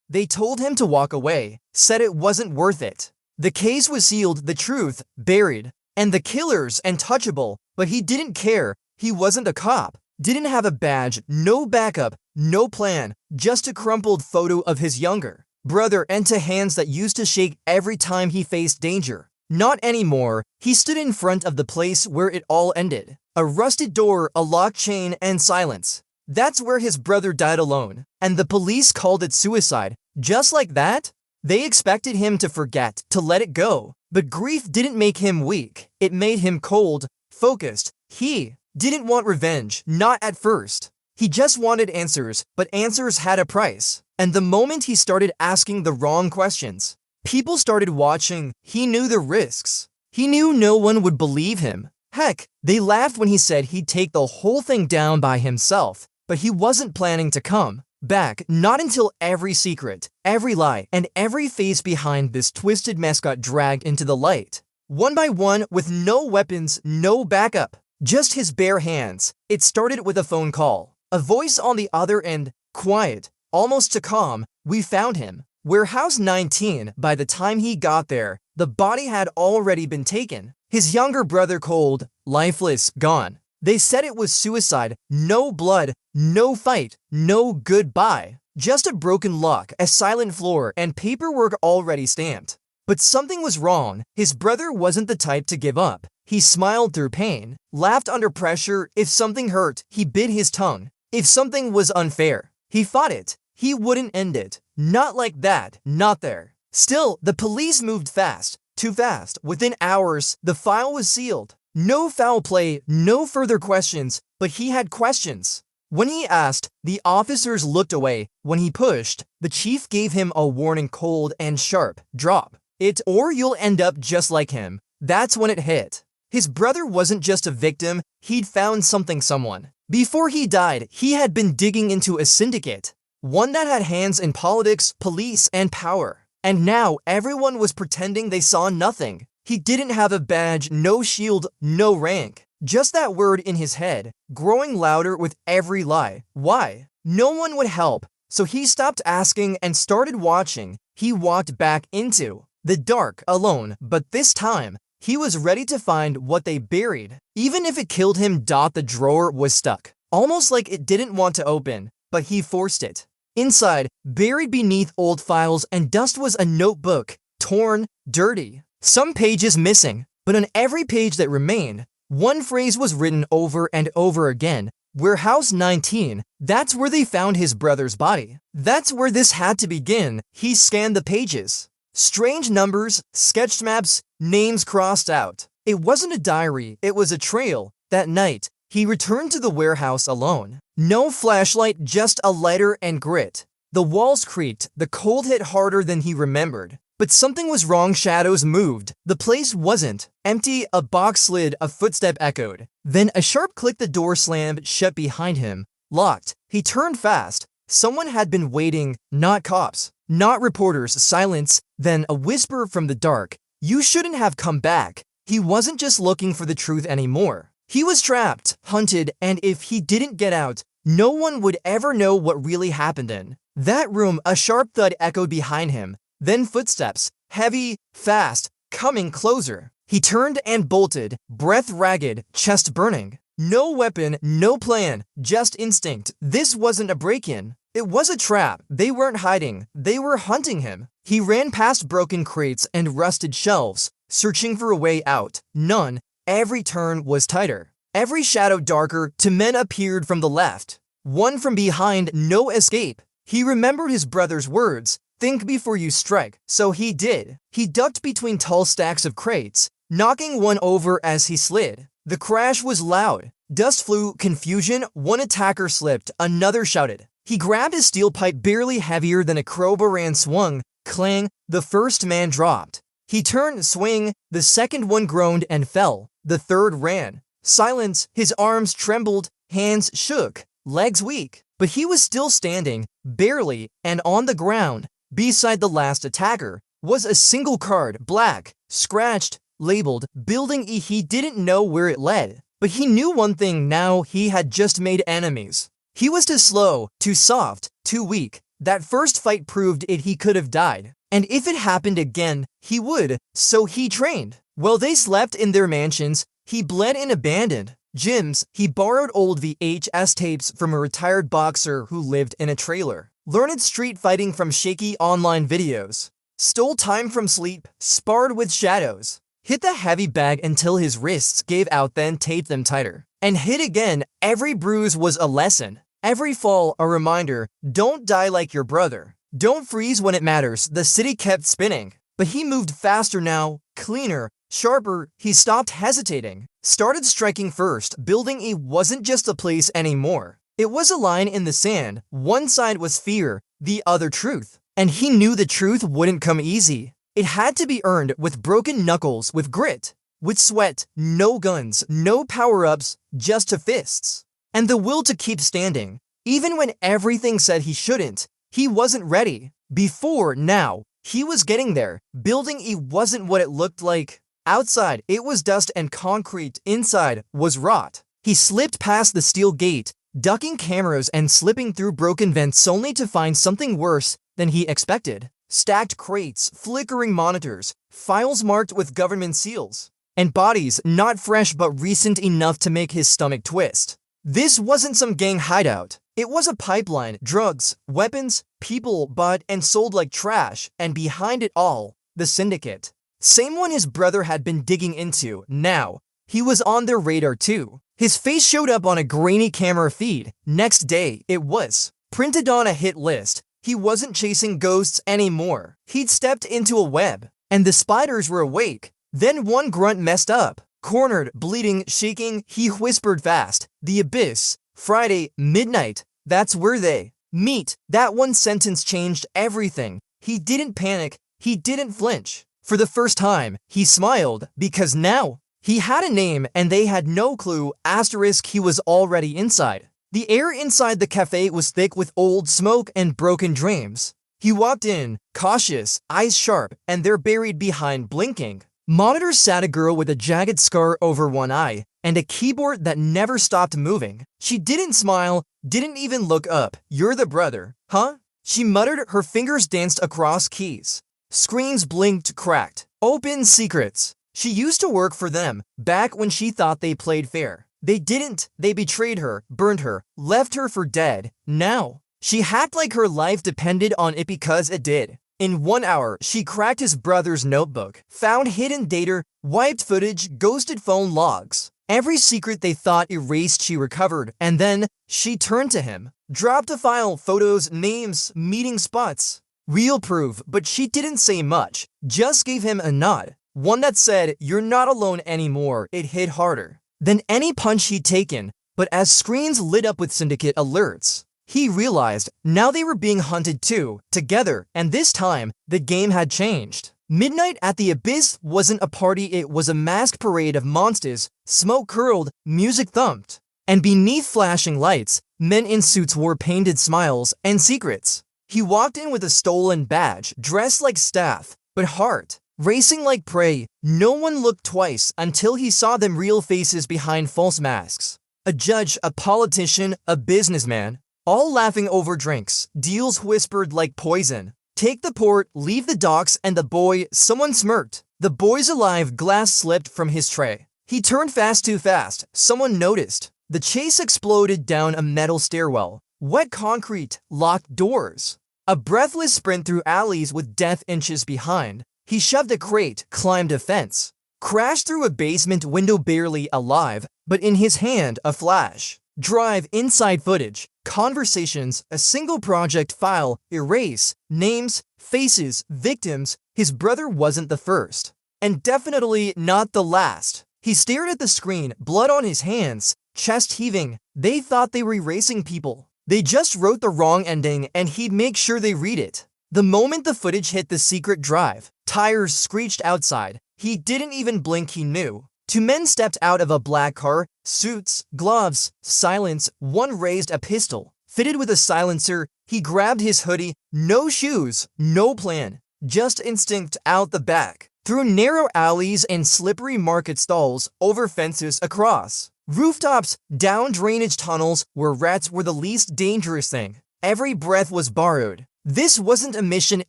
They told him to walk away, said it wasn't worth it. The case was sealed, the truth buried, and the killers untouchable, but he didn't care. He wasn't a cop, didn't have a badge, no backup, no plan, just a crumpled photo of his younger brother into hands that used to shake every time he faced danger. Not anymore. He stood in front of the place where it all ended. A rusted door, a locked chain, and silence. That's where his brother died alone, and the police called it suicide. Just like that? They expected him to forget, to let it go. But grief didn't make him weak. It made him cold, focused. He didn't want revenge, not at first. He just wanted answers, but answers had a price. And the moment he started asking the wrong questions, people started watching. He knew the risks. He knew no one would believe him. Heck, they laughed when he said he'd take the whole thing down by himself. But he wasn't planning to come back, not until every secret, every lie, and every face behind this twisted mess got dragged into the light. One by one, with no weapons, no backup, just his bare hands. It started with a phone call. A voice on the other end, quiet, almost to calm. We found him. Warehouse 19. By the time he got there, the body had already been taken. His younger brother cold, lifeless, gone. They said it was suicide. No blood, no fight, no goodbye. Just a broken lock, a silent floor, and paperwork already stamped. But something was wrong. His brother wasn't the type to give up. He smiled through pain, laughed under pressure. If something hurt, he bit his tongue. If something was unfair, he fought it. He wouldn't end it. Not like that, not there. Still, the police moved fast, too fast. Within hours, the file was sealed. No foul play, no further questions, but he had questions. When he asked, the officers looked away. When he pushed, the chief gave him a warning, cold and sharp. Drop it or you'll end up just like him. That's when it hit. His brother wasn't just a victim, he'd found someone. Before he died, he had been digging into a syndicate. One that had hands in politics, police, and power. And now everyone was pretending they saw nothing. He didn't have a badge, no shield, no rank. Just that word in his head, growing louder with every lie. Why? No one would help, so he stopped asking and started watching. He walked back into the dark, alone, but this time, he was ready to find what they buried. Even if it killed him. The drawer was stuck, almost like it didn't want to open, but he forced it. Inside, buried beneath old files and dust, was a notebook, torn, dirty. Some pages missing, but on every page that remained, one phrase was written over and over again. Warehouse 19. That's where they found his brother's body. That's where this had to begin. He scanned the pages. Strange numbers, sketched maps, names crossed out. It wasn't a diary, it was a trail. That night, he returned to the warehouse alone. No flashlight, just a lighter and grit. The walls creaked, the cold hit harder than he remembered. But something was wrong. Shadows moved. The place wasn't empty. A box slid, a footstep echoed. Then a sharp click, the door slammed shut behind him. Locked. He turned fast. Someone had been waiting. Not cops, not reporters. Silence. Then a whisper from the dark. You shouldn't have come back. He wasn't just looking for the truth anymore. He was trapped, hunted, and if he didn't get out, no one would ever know what really happened in that room. A sharp thud echoed behind him. Then footsteps, heavy, fast, coming closer. He turned and bolted, breath ragged, chest burning. No weapon, no plan, just instinct. This wasn't a break-in. It was a trap. They weren't hiding. They were hunting him. He ran past broken crates and rusted shelves, searching for a way out. None. Every turn was tighter. Every shadow darker. Two men appeared from the left. One from behind. No escape. He remembered his brother's words. Think before you strike. So he did. He ducked between tall stacks of crates, knocking one over as he slid. The crash was loud. Dust flew, confusion. One attacker slipped, another shouted. He grabbed his steel pipe, barely heavier than a crowbar, and swung. Clang. The first man dropped. He turned, swing. The second one groaned and fell. The third ran. Silence. His arms trembled, hands shook, legs weak. But he was still standing, barely, and on the ground. Beside the last attacker was a single card, black, scratched, labeled, Building E. He didn't know where it led, but he knew one thing now: he had just made enemies. He was too slow, too soft, too weak. That first fight proved it he could have died. And if it happened again, he would, so he trained. While they slept in their mansions, he bled in abandoned gyms. He borrowed old VHS tapes from a retired boxer who lived in a trailer. Learned street fighting from shaky online videos. Stole time from sleep, sparred with shadows. Hit the heavy bag until his wrists gave out, then taped them tighter. And hit again. Every bruise was a lesson. Every fall a reminder, don't die like your brother. Don't freeze when it matters. The city kept spinning. But he moved faster now, cleaner, sharper. He stopped hesitating. Started striking first. Building it wasn't just a place anymore. It was a line in the sand. One side was fear, the other truth. And he knew the truth wouldn't come easy. It had to be earned with broken knuckles, with grit, with sweat, no guns, no power-ups, just to fists. And the will to keep standing. Even when everything said he shouldn't, he wasn't ready. Before now, he was getting there. Building it wasn't what it looked like. Outside, it was dust and concrete. Inside was rot. He slipped past the steel gate, ducking cameras and slipping through broken vents only to find something worse than he expected. Stacked crates, flickering monitors, files marked with government seals, and bodies not fresh but recent enough to make his stomach twist. This wasn't some gang hideout. It was a pipeline, drugs, weapons, people bought and sold like trash, and behind it all, the syndicate. Same one his brother had been digging into. Now, he was on their radar too. His face showed up on a grainy camera feed. Next day, it was printed on a hit list. He wasn't chasing ghosts anymore. He'd stepped into a web, and the spiders were awake. Then one grunt messed up. Cornered, bleeding, shaking, he whispered fast. The abyss. Friday, midnight. That's where they meet. That one sentence changed everything. He didn't panic. He didn't flinch. For the first time, he smiled, because now he had a name and they had no clue. Asterisk, he was already inside. The air inside the cafe was thick with old smoke and broken dreams. He walked in, cautious, eyes sharp, and they're buried behind blinking monitors sat a girl with a jagged scar over one eye and a keyboard that never stopped moving. She didn't smile, didn't even look up. You're the brother, huh? She muttered, her fingers danced across keys. Screens blinked, cracked. Open secrets. She used to work for them, back when she thought they played fair. They didn't. They betrayed her, burned her, left her for dead. Now, she hacked like her life depended on it because it did. In 1 hour, she cracked his brother's notebook, found hidden data, wiped footage, ghosted phone logs. Every secret they thought erased she recovered, and then she turned to him. Dropped a file, photos, names, meeting spots. Real proof, but she didn't say much, just gave him a nod. One that said, you're not alone anymore. It hit harder than any punch he'd taken, but as screens lit up with syndicate alerts, he realized now they were being hunted too, together, and this time, the game had changed. Midnight at the Abyss wasn't a party, it was a masked parade of monsters, smoke curled, music thumped, and beneath flashing lights, men in suits wore painted smiles and secrets. He walked in with a stolen badge, dressed like staff, but heart racing like prey. No one looked twice until he saw them real faces behind false masks. A judge, a politician, a businessman, all laughing over drinks. Deals whispered like poison. Take the port, leave the docks, and the boy, someone smirked. The boy's alive, glass slipped from his tray. He turned fast, too fast. Someone noticed. The chase exploded down a metal stairwell. Wet concrete, locked doors. A breathless sprint through alleys with death inches behind. He shoved a crate, climbed a fence, crashed through a basement window, barely alive, but in his hand a flash drive, inside footage, conversations, a single project file, erase, names, faces, victims. His brother wasn't the first, and definitely not the last. He stared at the screen, blood on his hands, chest heaving. They thought they were erasing people. They just wrote the wrong ending, and he'd make sure they read it. The moment the footage hit the secret drive, tires screeched outside. He didn't even blink, he knew. Two men stepped out of a black car, suits, gloves, silence. One raised a pistol, fitted with a silencer. He grabbed his hoodie. No shoes, no plan, just instinct. Out the back, through narrow alleys and slippery market stalls, over fences, across rooftops, down drainage tunnels where rats were the least dangerous thing. Every breath was borrowed. This wasn't a mission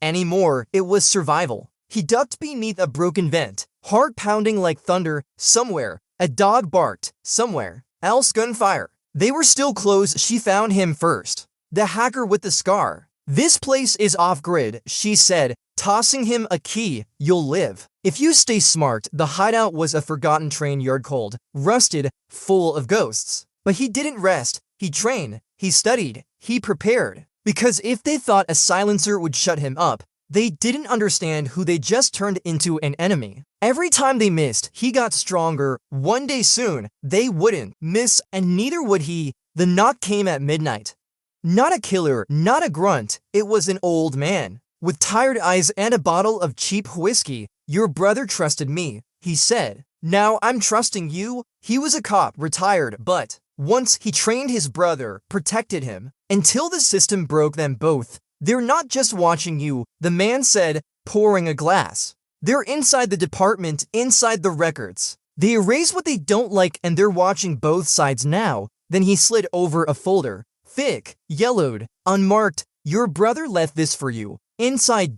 anymore, it was survival. He ducked beneath a broken vent, heart pounding like thunder. Somewhere, a dog barked. Somewhere else, gunfire. They were still close. She found him first. The hacker with the scar. This place is off-grid, she said, tossing him a key. You'll live if you stay smart. The hideout was a forgotten train yard, cold, rusted, full of ghosts. But he didn't rest. He trained, he studied, he prepared. Because if they thought a silencer would shut him up, they didn't understand who they just turned into, an enemy. Every time they missed, he got stronger. One day soon, they wouldn't miss, and neither would he. The knock came at midnight. Not a killer, not a grunt. It was an old man with tired eyes and a bottle of cheap whiskey. Your brother trusted me, he said. Now I'm trusting you. He was a cop, retired, but once he trained his brother, protected him, until the system broke them both. They're not just watching you, the man said, pouring a glass. They're inside the department, inside the records. They erase what they don't like and they're watching both sides now. Then he slid over a folder. Thick, yellowed, unmarked. Your brother left this for you. Inside ...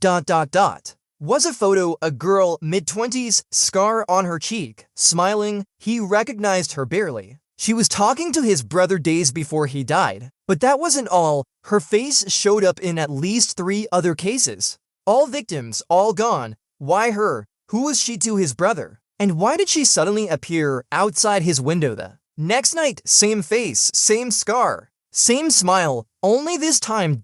was a photo, a girl, mid-20s, scar on her cheek, smiling. He recognized her barely. She was talking to his brother days before he died. But that wasn't all. Her face showed up in at least 3 other cases. All victims, all gone. Why her? Who was she to his brother? And why did she suddenly appear outside his window the next night? Same face, same scar, same smile, only this time ...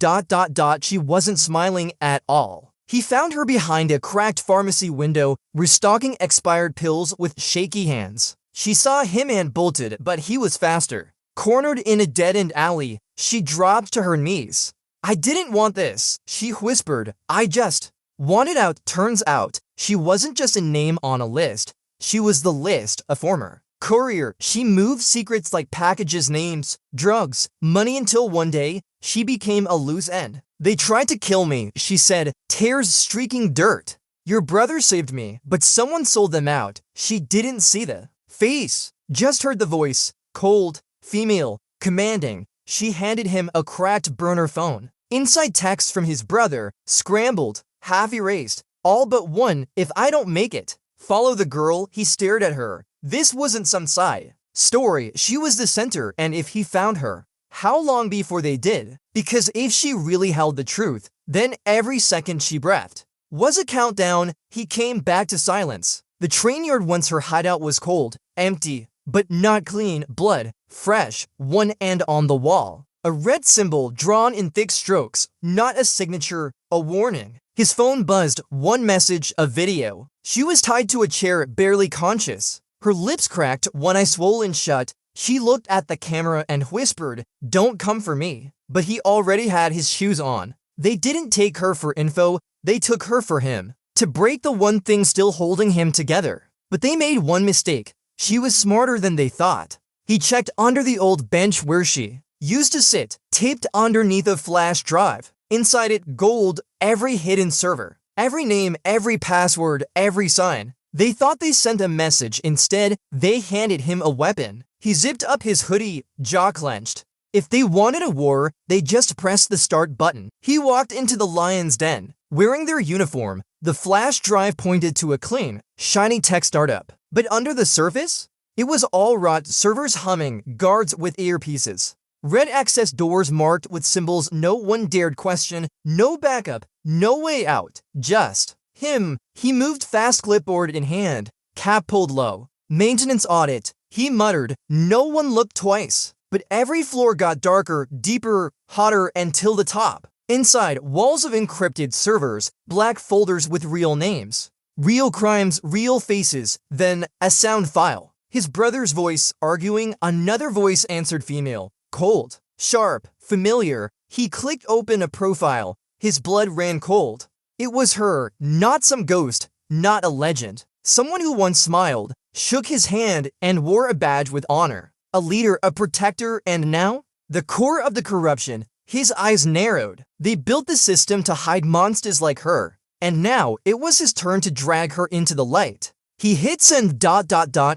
she wasn't smiling at all. He found her behind a cracked pharmacy window, restocking expired pills with shaky hands. She saw him and bolted, but he was faster. Cornered in a dead-end alley, she dropped to her knees. I didn't want this, she whispered. I just wanted out. Turns out, she wasn't just a name on a list. She was the list, a former courier. She moved secrets like packages, names, drugs, money, until one day, she became a loose end. They tried to kill me, she said, tears streaking dirt. Your brother saved me, but someone sold them out. She didn't see the face, just heard the voice, cold, female, commanding. She handed him a cracked burner phone. Inside text from his brother, scrambled, half erased, all but one. If I don't make it, follow the girl. He stared at her. This wasn't some side story. She was the center, and if he found her, how long before they did? Because if she really held the truth, then every second she breathed was a countdown. He came back to silence. The train yard once her hideout was cold, empty, but not clean. Blood, fresh, one end on the wall. A red symbol drawn in thick strokes, not a signature, a warning. His phone buzzed, one message, a video. She was tied to a chair, barely conscious. Her lips cracked, one eye swollen shut. She looked at the camera and whispered, don't come for me. But he already had his shoes on. They didn't take her for info, they took her for him. To break the one thing still holding him together. But they made one mistake. She was smarter than they thought. He checked under the old bench where she used to sit, taped underneath a flash drive. Inside it, gold, every hidden server, every name, every password, every sign. They thought they sent a message. Instead, they handed him a weapon. He zipped up his hoodie, jaw clenched. If they wanted a war, they just pressed the start button. He walked into the lion's den, wearing their uniform. The flash drive pointed to a clean, shiny tech startup. But under the surface, it was all rot, servers humming, guards with earpieces. Red access doors marked with symbols no one dared question, no backup, no way out, just him. He moved fast, clipboard in hand, cap pulled low. Maintenance audit, he muttered. No one looked twice. But every floor got darker, deeper, hotter, until the top. Inside, walls of encrypted servers, black folders with real names, real crimes, real faces, then a sound file. His brother's voice arguing, another voice answered, female, cold, sharp, familiar. He clicked open a profile. His blood ran cold. It was her, not some ghost, not a legend. Someone who once smiled, shook his hand, and wore a badge with honor. A leader, a protector, and now? The core of the corruption. His eyes narrowed. They built the system to hide monsters like her. And now, it was his turn to drag her into the light. He hit send ...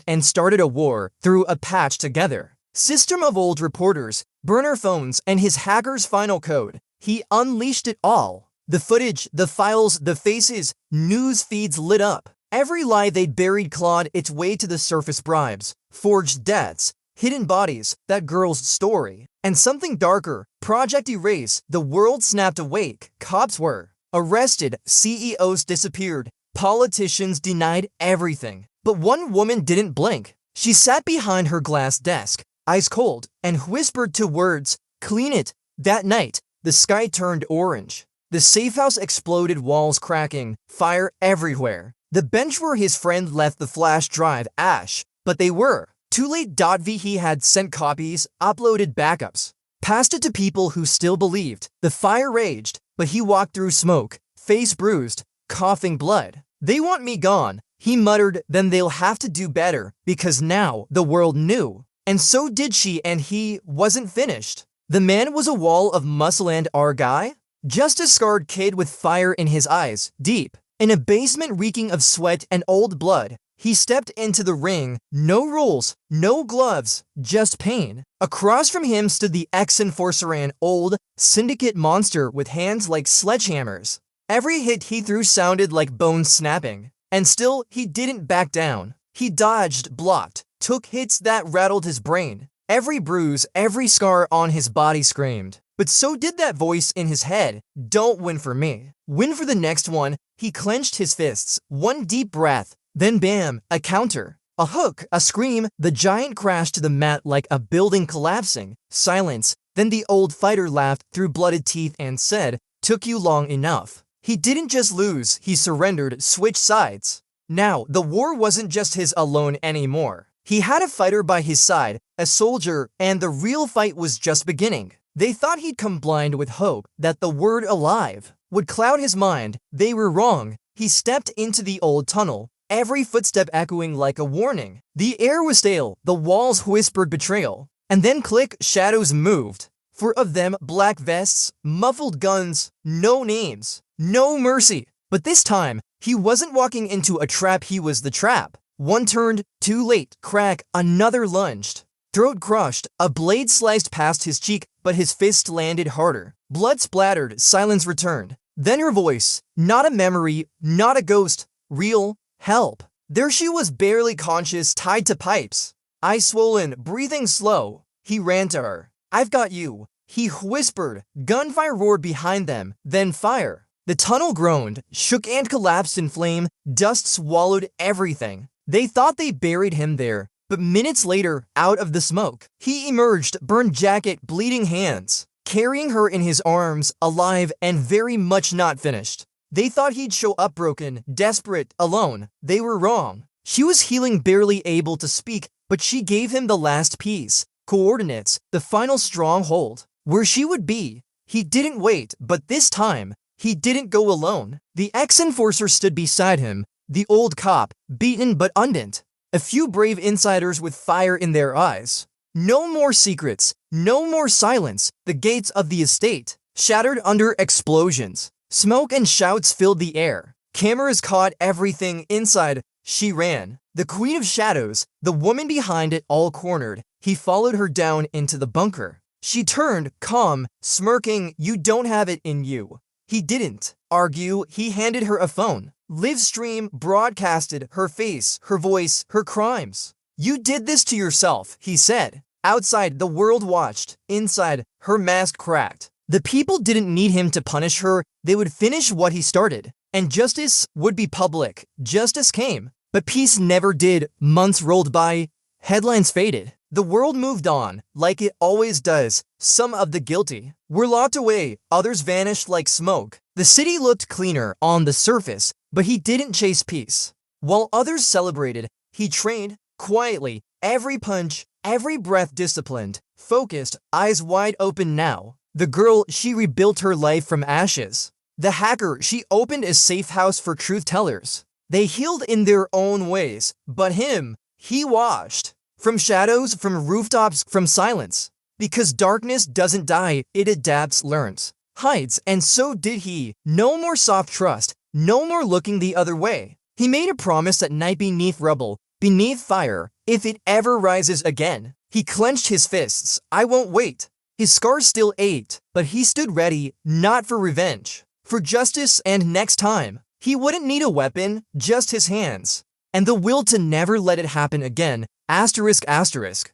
and started a war, through a patch together. System of old reporters, burner phones, and his hacker's final code. He unleashed it all. The footage, the files, the faces, news feeds lit up. Every lie they'd buried clawed its way to the surface: bribes, forged deaths, hidden bodies, that girl's story. And something darker, Project Erase. The world snapped awake. Cops were arrested, CEOs disappeared, politicians denied everything. But one woman didn't blink. She sat behind her glass desk, ice cold, and whispered two words: clean it. That night, the sky turned orange. The safe house exploded, walls cracking, fire everywhere. The bench where his friend left the flash drive ash, but they were too late. He had sent copies, uploaded backups, passed it to people who still believed. The fire raged, but he walked through smoke, face bruised, coughing blood. They want me gone, he muttered. Then they'll have to do better, because now the world knew. And so did she, and he wasn't finished. The man was a wall of muscle, and our guy? Just a scarred kid with fire in his eyes, deep in a basement reeking of sweat and old blood. He stepped into the ring. No rules, no gloves, just pain. Across from him stood the ex-enforcer, an old syndicate monster with hands like sledgehammers. Every hit he threw sounded like bones snapping. And still, he didn't back down. He dodged, blocked, took hits that rattled his brain. Every bruise, every scar on his body screamed. But so did that voice in his head: don't win for me, win for the next one. He clenched his fists, one deep breath, then bam, a counter, a hook, a scream. The giant crashed to the mat like a building collapsing. Silence. Then the old fighter laughed through blooded teeth and said, took you long enough. He didn't just lose, he surrendered, switched sides. Now, the war wasn't just his alone anymore. He had a fighter by his side, a soldier, and the real fight was just beginning. They thought he'd come blind with hope, that the word alive would cloud his mind. They were wrong. He stepped into the old tunnel, every footstep echoing like a warning. The air was stale, the walls whispered betrayal. And then click, shadows moved. 4 of them, black vests, muffled guns, no names, no mercy. But this time, he wasn't walking into a trap, he was the trap. One turned, too late, crack, another lunged. Throat crushed, a blade sliced past his cheek, but his fist landed harder. Blood splattered, silence returned. Then her voice, not a memory, not a ghost, real, help. There she was, barely conscious, tied to pipes. Eyes swollen, breathing slow. He ran to her. I've got you, he whispered. Gunfire roared behind them, then fire. The tunnel groaned, shook and collapsed in flame. Dust swallowed everything. They thought they buried him there. But minutes later, out of the smoke, he emerged, burned jacket, bleeding hands, carrying her in his arms, alive and very much not finished. They thought he'd show up broken, desperate, alone. They were wrong. She was healing, barely able to speak, but she gave him the last piece, coordinates, the final stronghold, where she would be. He didn't wait, but this time, he didn't go alone. The ex-enforcer stood beside him, the old cop, beaten but undent. A few brave insiders with fire in their eyes. No more secrets, no more silence. The gates of the estate shattered under explosions. Smoke and shouts filled the air. Cameras caught everything inside. She ran. The Queen of Shadows, the woman behind it all cornered. He followed her down into the bunker. She turned, calm, smirking. You don't have it in you. He didn't argue. He handed her a phone. Live stream broadcasted her face, her voice, her crimes. You did this to yourself, he said. Outside, the world watched. Inside, her mask cracked. The people didn't need him to punish her. They would finish what he started. And justice would be public. Justice came. But peace never did. Months rolled by. Headlines faded. The world moved on, like it always does. Some of the guilty were locked away. Others vanished like smoke. The city looked cleaner on the surface, but he didn't chase peace. While others celebrated, he trained quietly. Every punch, every breath disciplined, focused, eyes wide open now. The girl, she rebuilt her life from ashes. The hacker, she opened a safe house for truth tellers. They healed in their own ways, but him, he washed. From shadows, from rooftops, from silence. Because darkness doesn't die, it adapts, learns, hides, and so did he. No more soft trust, no more looking the other way. He made a promise at night beneath rubble, beneath fire, if it ever rises again. He clenched his fists. I won't wait. His scars still ached, but he stood ready, not for revenge, for justice, and next time, he wouldn't need a weapon, just his hands. And the will to never let it happen again, asterisk asterisk.